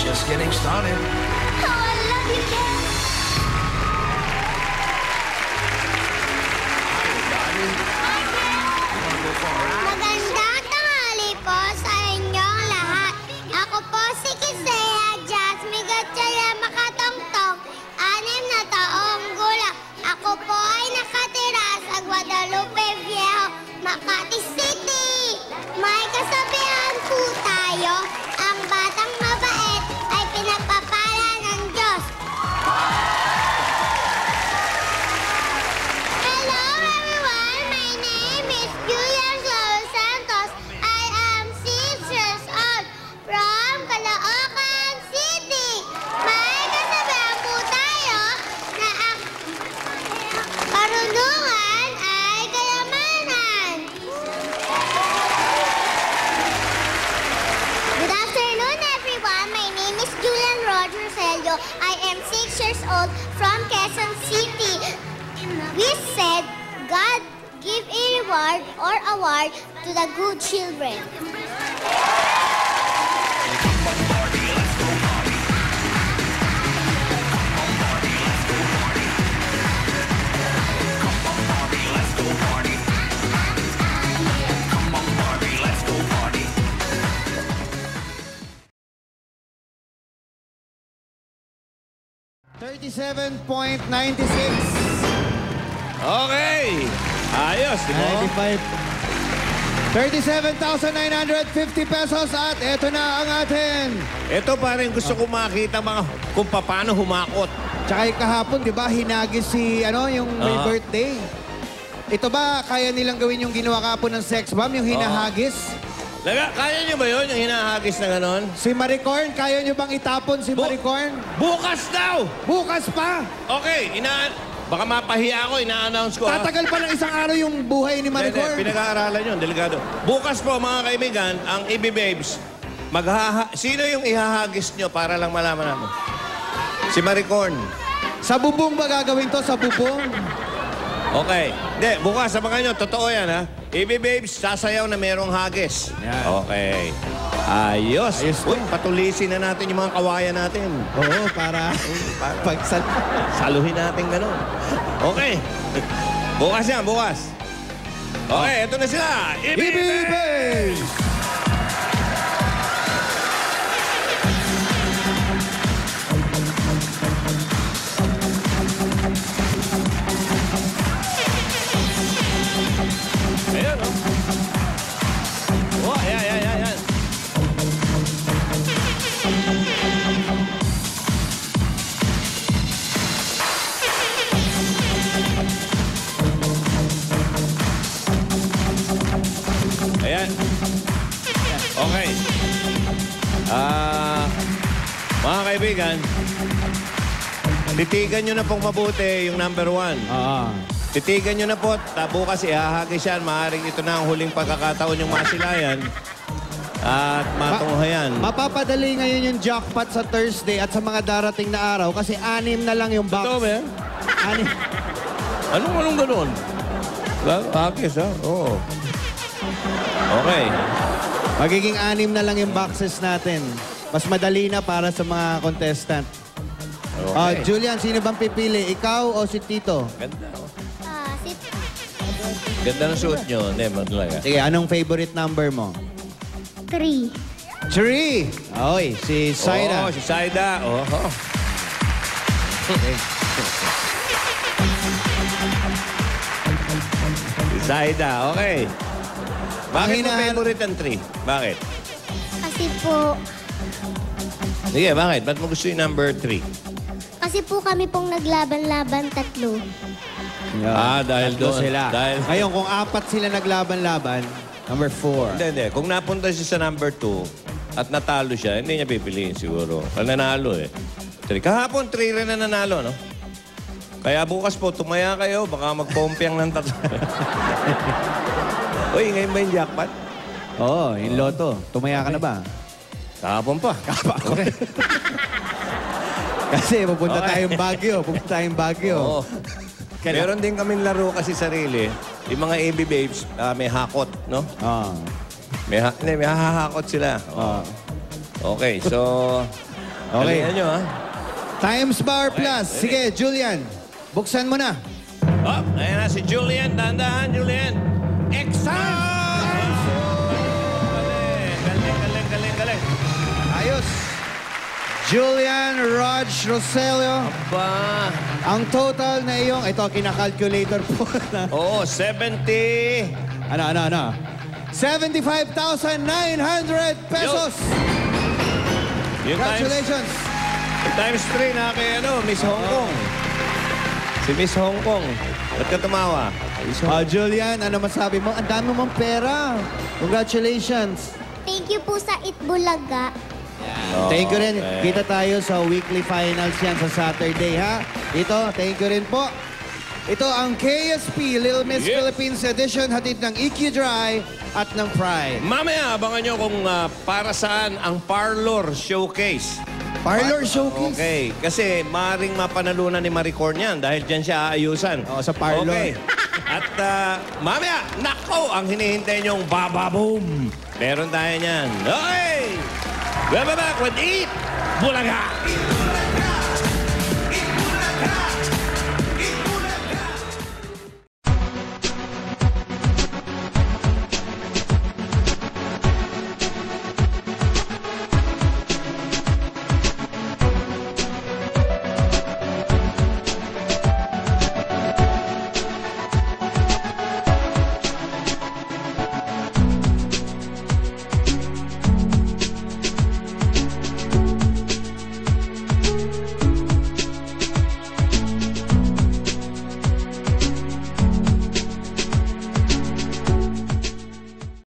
Just getting started. Oh, I love you, Ken. Magandang tanghali po sa inyong lahat. Ako po si Kisaya Jasmine Gatchaya Makatongtong, 6 na taong gulang. Ako po ay nakatira sa Guadalupe Viejo, Makati City. May kasabihan po tayo, ang batang mabait ay pinagpapala ng Diyos. Hello everyone, my name is Julia Sol Santos. I am 6 years old from Caloocan City. May kasabihan po tayo na ang karunungan ay kayamanan. Good afternoon everyone, my name is Julian Roger Celio. I am 6 years old from Quezon City. We said God give a reward or award to the good children. $37.96. Okay. Ayos, di ba? 37,950 pesos at eto na ang atin. Ito parang gusto ko makita kung paano humakot. Tsaka yung kahapon, di ba, hinagis si, yung may birthday. Ito ba, kaya nilang gawin yung ginawa kahapon ng sex bomb, yung hinahagis? Kaya nyo ba yun, yung hinahagis na ganon? Si Maricorn, kaya nyo bang itapon si Maricorn? Bukas daw! Bukas pa! Okay, baka mapahiya ako, ina-announce ko. Tatagal pa ng isang araw yung buhay ni Maricorn. Pinag-aaralan yun, delikado. Bukas po, mga kaibigan, ang EB-Babes, sino yung ihahagis nyo para lang malaman namin? Si Maricorn. Sa bubong ba gagawin to? Sa bubong? Okay. Hindi, bukas, sabagan nyo, totoo yan, ha? EB-Babes, sasayaw na merong hagis. Yan. Okay. Ayos. Uy, patulisin na natin yung mga kawayan natin. Oo, para saluhin natin gano'n. Okay. Bukas yan, bukas. Okay, eto na sila. EB-Babes! Ayan, oh. Oh, ayan. Ayan. Okay. Mga kaibigan, titigan nyo na pong mabuti yung number 1. Titigan nyo na po. Bukas ihahagis yan. Maaaring ito na ang huling pagkakataon yung masilayan. At matunghayan. Mapapadali ngayon yung jackpot sa Thursday at sa mga darating na araw kasi 6 na lang yung box. Ito ba? 6. Anong ganun? Hagis, ha? Oo. Okay. Magiging 6 na lang yung boxes natin. Mas madali na para sa mga contestant. Okay. Julian, sino bang pipili? Ikaw o si Tito? Ganda. Si Ganda ng suot nyo. Hindi, maglaga. Sige, anong favorite number mo? 3. 3. Okay, si Saida. Oh, si Saida. Oh. Si Saida, okay. Bakit mo favorite ang 3? Bakit? Kasi po, Sige, bakit? Ba't mo gusto yung number 3? kasi po kami pong naglaban-laban 3. Dahil doon. Sila. Dahil... Ngayon, kung 4 sila naglaban-laban, number 4. Hindi. Kung napunta siya sa number 2 at natalo siya, hindi niya pipiliin siguro. Nanalo eh. Kahapon, 3 rin na nanalo, no? Kaya bukas po, tumaya kayo. Baka magpompiang ng 3. Uy, ngayon ba yung jackpot? Oo, yung loto. Tumaya ka na ba? Kahapon pa. Okay. Kasi pupunta tayong Baguio. Oo. Meron din kaming laro kasi sarili. Yung mga EB-Babes, may hakot, no? Oo. May hahakot sila. Okay, so... Okay. Galingan nyo, ha? Times Bar Plus. Sige, Julian. Buksan mo na. Oh, ayan na si Julian. Dahan-dahan, Julian. Exam! Galing. Ayos. Julian Raj Roselio. Ba? Ang total na iyong, ito, kinakalculator po. Oo, 70. Ano? 75,900 pesos. Yung Congratulations. times 3 na kay Miss Hong Kong. Si Miss Hong Kong. Ba't ka tumawa? Julian, ano masabi mo? Ang dami mong pera. Congratulations. Thank you po sa Itbulaga. Thank you rin. Kita tayo sa weekly finals yan sa Saturday, ha? Ito, thank you rin po. Ito ang KSP Little Miss Yes. Philippines edition, hatid ng EQ Dry at ng Pride. Mamaya, abangan nyo kung para saan ang Parlor Showcase. Parlor Showcase. Okay, kasi maring mapanalunan ni Maricorn yan dahil dyan siya aayusan. Oo, sa parlor. Okay. At mamaya, nako, ang hinihintay nyong bababoom. Meron tayo niyan. Okay! We'll be back with Eat Bulaga!